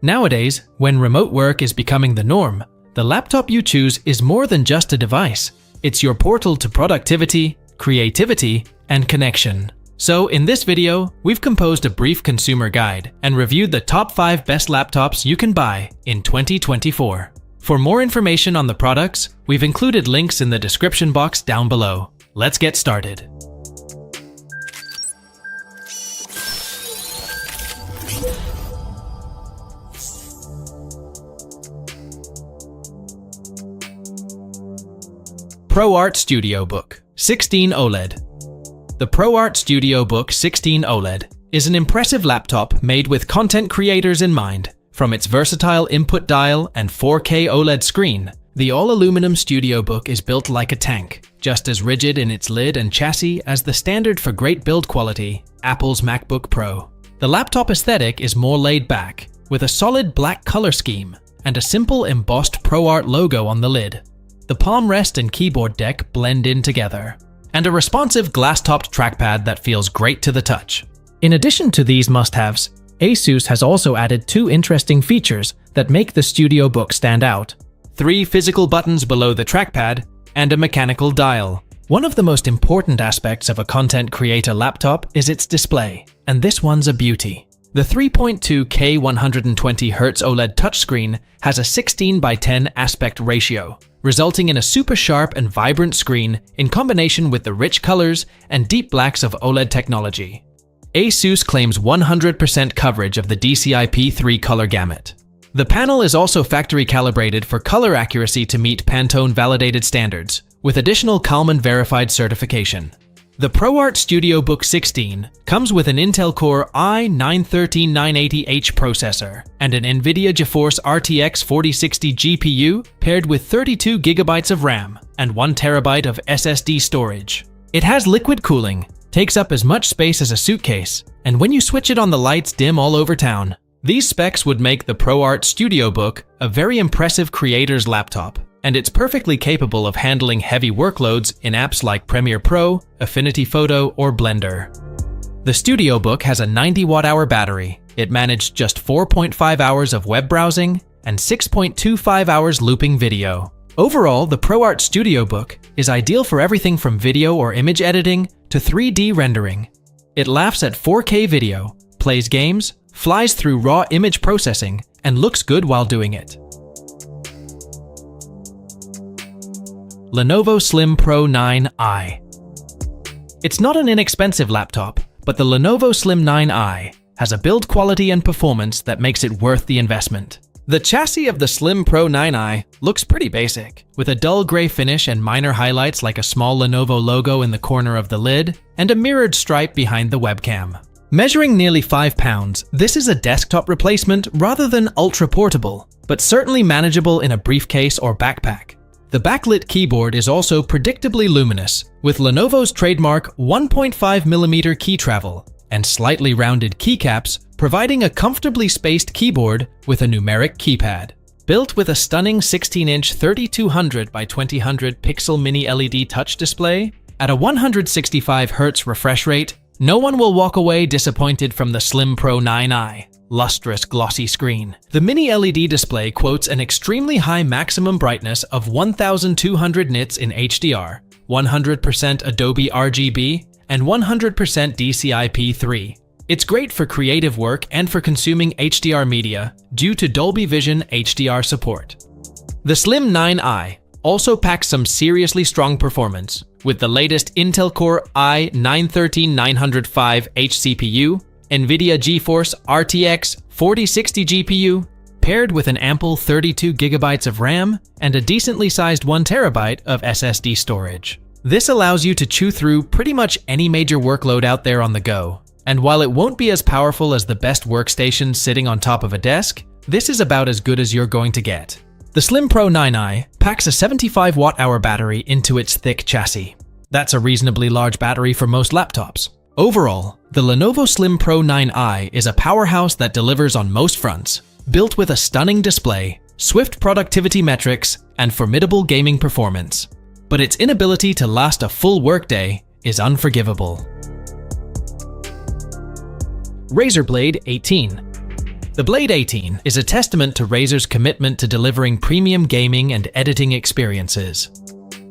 Nowadays, when remote work is becoming the norm, the laptop you choose is more than just a device. It's your portal to productivity, creativity, and connection. So in this video, we've composed a brief consumer guide and reviewed the top 5 best laptops you can buy in 2024. For more information on the products, we've included links in the description box down below. Let's get started. ProArt Studio Book 16 OLED. The ProArt Studio Book 16 OLED is an impressive laptop made with content creators in mind. From its versatile input dial and 4K OLED screen, the all-aluminum Studio Book is built like a tank, just as rigid in its lid and chassis as the standard for great build quality, Apple's MacBook Pro. The laptop aesthetic is more laid back, with a solid black color scheme and a simple embossed ProArt logo on the lid. The palm rest and keyboard deck blend in together, and a responsive glass-topped trackpad that feels great to the touch. In addition to these must-haves, ASUS has also added 2 interesting features that make the Studio Book stand out. 3 physical buttons below the trackpad and a mechanical dial. One of the most important aspects of a content creator laptop is its display, and this one's a beauty. The 3.2K 120Hz OLED touchscreen has a 16:10 aspect ratio, resulting in a super sharp and vibrant screen in combination with the rich colors and deep blacks of OLED technology. ASUS claims 100% coverage of the DCI-P3 color gamut. The panel is also factory calibrated for color accuracy to meet Pantone validated standards, with additional Kalman verified certification. The ProArt Studio Book 16 comes with an Intel Core i9-13980H processor and an NVIDIA GeForce RTX 4060 GPU paired with 32 GB of RAM and 1 TB of SSD storage. It has liquid cooling, takes up as much space as a suitcase, and when you switch it on, the lights dim all over town. These specs would make the ProArt Studio Book a very impressive creator's laptop, and it's perfectly capable of handling heavy workloads in apps like Premiere Pro, Affinity Photo, or Blender. The Studio Book has a 90 watt-hour battery. It managed just 4.5 hours of web browsing and 6.25 hours looping video. Overall, the ProArt Studio Book is ideal for everything from video or image editing to 3D rendering. It laughs at 4K video, plays games, flies through raw image processing, and looks good while doing it. Lenovo Slim Pro 9i. It's not an inexpensive laptop, but the Lenovo Slim 9i has a build quality and performance that makes it worth the investment. The chassis of the Slim Pro 9i looks pretty basic, with a dull gray finish and minor highlights like a small Lenovo logo in the corner of the lid and a mirrored stripe behind the webcam. Measuring nearly 5 pounds, this is a desktop replacement rather than ultra-portable, but certainly manageable in a briefcase or backpack. The backlit keyboard is also predictably luminous, with Lenovo's trademark 1.5mm key travel and slightly rounded keycaps, providing a comfortably spaced keyboard with a numeric keypad. Built with a stunning 16-inch 3200 by 2000 pixel mini LED touch display at a 165Hz refresh rate, no one will walk away disappointed from the Slim Pro 9i. Lustrous, glossy screen. The mini LED display quotes an extremely high maximum brightness of 1200 nits in HDR, 100% Adobe RGB, and 100% DCI-P3. It's great for creative work and for consuming HDR media due to Dolby Vision HDR support. The Slim 9i also packs some seriously strong performance with the latest Intel Core i9-13905H CPU, NVIDIA GeForce RTX 4060 GPU, paired with an ample 32 GB of RAM and a decently sized 1 TB of SSD storage. This allows you to chew through pretty much any major workload out there on the go. And while it won't be as powerful as the best workstation sitting on top of a desk, this is about as good as you're going to get. The Slim Pro 9i packs a 75 watt-hour battery into its thick chassis. That's a reasonably large battery for most laptops. Overall, the Lenovo Slim Pro 9i is a powerhouse that delivers on most fronts, built with a stunning display, swift productivity metrics, and formidable gaming performance. But its inability to last a full workday is unforgivable. Razer Blade 18. The Blade 18 is a testament to Razer's commitment to delivering premium gaming and editing experiences.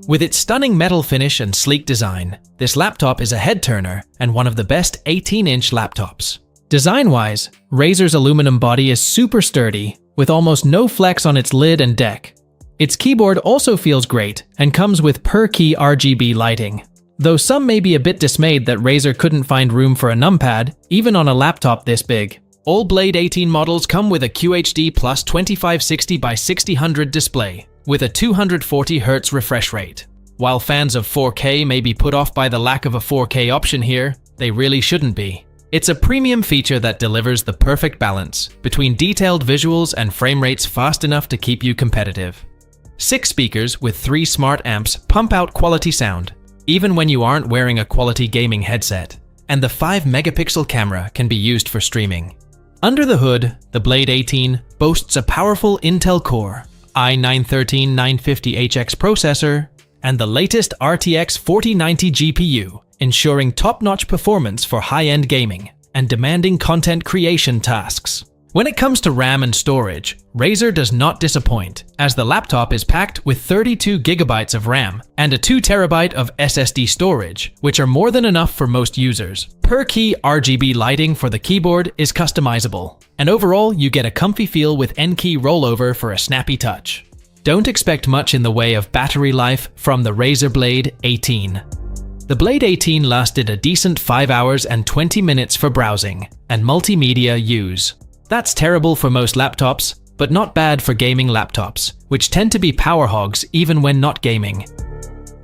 With its stunning metal finish and sleek design, this laptop is a head-turner and one of the best 18-inch laptops. Design-wise, Razer's aluminum body is super sturdy, with almost no flex on its lid and deck. Its keyboard also feels great and comes with per-key RGB lighting. Though some may be a bit dismayed that Razer couldn't find room for a numpad, even on a laptop this big. All Blade 18 models come with a QHD Plus 2560 by 6000 display, with a 240Hz refresh rate. While fans of 4K may be put off by the lack of a 4K option here, they really shouldn't be. It's a premium feature that delivers the perfect balance between detailed visuals and frame rates fast enough to keep you competitive. 6 speakers with 3 smart amps pump out quality sound, even when you aren't wearing a quality gaming headset, and the 5-megapixel camera can be used for streaming. Under the hood, the Blade 18 boasts a powerful Intel Core i9-13950HX processor and the latest RTX 4090 GPU, ensuring top-notch performance for high-end gaming and demanding content creation tasks. When it comes to RAM and storage, Razer does not disappoint, as the laptop is packed with 32GB of RAM and a 2TB of SSD storage, which are more than enough for most users. Per-key RGB lighting for the keyboard is customizable, and overall you get a comfy feel with N-key rollover for a snappy touch. Don't expect much in the way of battery life from the Razer Blade 18. The Blade 18 lasted a decent 5 hours and 20 minutes for browsing and multimedia use. That's terrible for most laptops, but not bad for gaming laptops, which tend to be power hogs even when not gaming.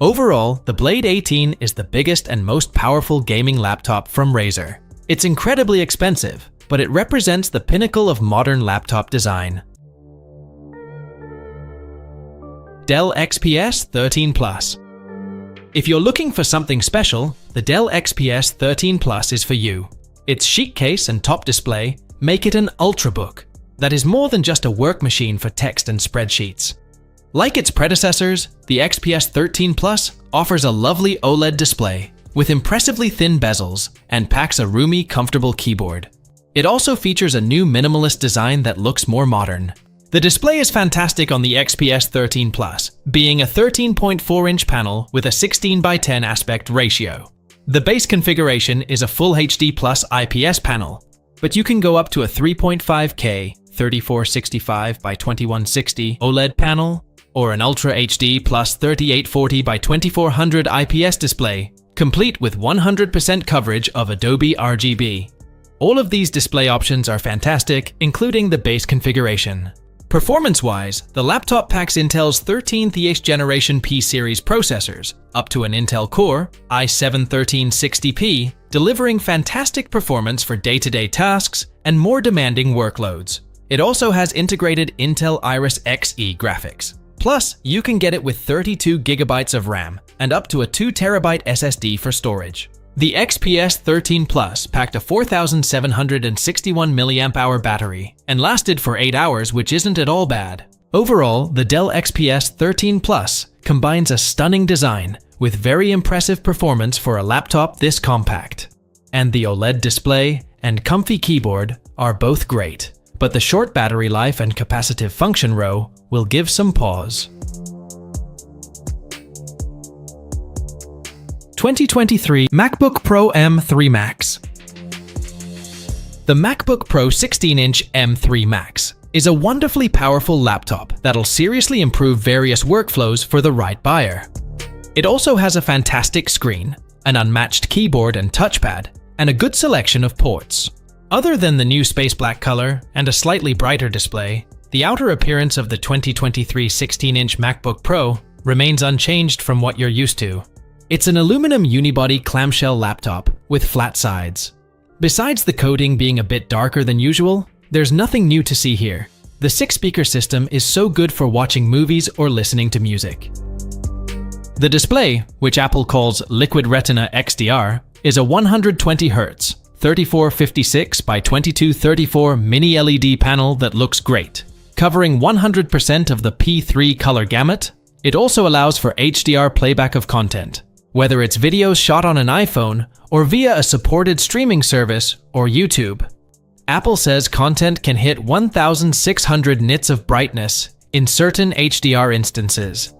Overall, the Blade 18 is the biggest and most powerful gaming laptop from Razer. It's incredibly expensive, but it represents the pinnacle of modern laptop design. Dell XPS 13 Plus. If you're looking for something special, the Dell XPS 13 Plus is for you. Its chic case and top display make it an ultrabook that is more than just a work machine for text and spreadsheets. Like its predecessors, the XPS 13 Plus offers a lovely OLED display with impressively thin bezels and packs a roomy, comfortable keyboard. It also features a new minimalist design that looks more modern. The display is fantastic on the XPS 13 Plus, being a 13.4-inch panel with a 16:10 aspect ratio. The base configuration is a Full HD Plus IPS panel, but you can go up to a 3.5K 3465 by 2160 OLED panel or an Ultra HD Plus 3840 by 2400 IPS display, complete with 100% coverage of Adobe RGB. All of these display options are fantastic, including the base configuration. Performance-wise, the laptop packs Intel's 13th generation P-series processors, up to an Intel Core i7-1360P, delivering fantastic performance for day-to-day tasks and more demanding workloads. It also has integrated Intel Iris Xe graphics. Plus, you can get it with 32GB of RAM and up to a 2TB SSD for storage. The XPS 13 Plus packed a 4761 mAh battery and lasted for 8 hours, which isn't at all bad. Overall, the Dell XPS 13 Plus combines a stunning design with very impressive performance for a laptop this compact. And the OLED display and comfy keyboard are both great, but the short battery life and capacitive function row will give some pause. 2023 MacBook Pro M3 Max. The MacBook Pro 16-inch M3 Max is a wonderfully powerful laptop that'll seriously improve various workflows for the right buyer. It also has a fantastic screen, an unmatched keyboard and touchpad, and a good selection of ports. Other than the new space black color and a slightly brighter display, the outer appearance of the 2023 16-inch MacBook Pro remains unchanged from what you're used to. It's an aluminum unibody clamshell laptop with flat sides. Besides the coating being a bit darker than usual, there's nothing new to see here. The 6-speaker system is so good for watching movies or listening to music. The display, which Apple calls Liquid Retina XDR, is a 120Hz 3456 by 2234 mini LED panel that looks great. Covering 100% of the P3 color gamut, it also allows for HDR playback of content, whether it's videos shot on an iPhone or via a supported streaming service or YouTube. Apple says content can hit 1,600 nits of brightness in certain HDR instances.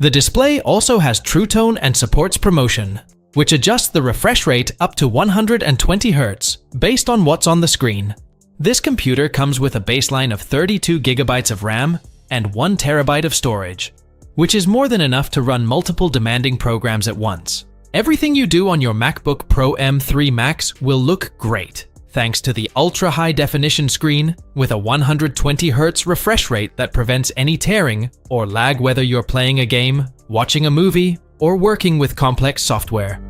The display also has True Tone and supports ProMotion, which adjusts the refresh rate up to 120 Hz based on what's on the screen. This computer comes with a baseline of 32 GB of RAM and 1 TB of storage, which is more than enough to run multiple demanding programs at once. Everything you do on your MacBook Pro M3 Max will look great, thanks to the ultra-high definition screen with a 120 Hz refresh rate that prevents any tearing or lag whether you're playing a game, watching a movie, or working with complex software.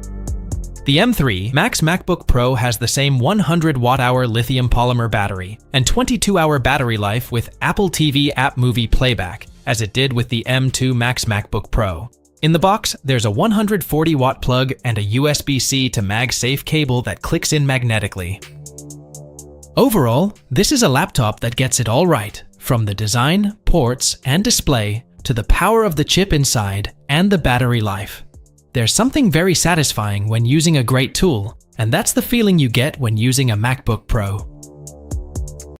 The M3 Max MacBook Pro has the same 100 Wh lithium polymer battery and 22-hour battery life with Apple TV App Movie Playback, as it did with the M2 Max MacBook Pro. In the box, there's a 140 watt plug and a USB-C to MagSafe cable that clicks in magnetically. Overall, this is a laptop that gets it all right, from the design, ports, and display to the power of the chip inside and the battery life. There's something very satisfying when using a great tool, and that's the feeling you get when using a MacBook Pro.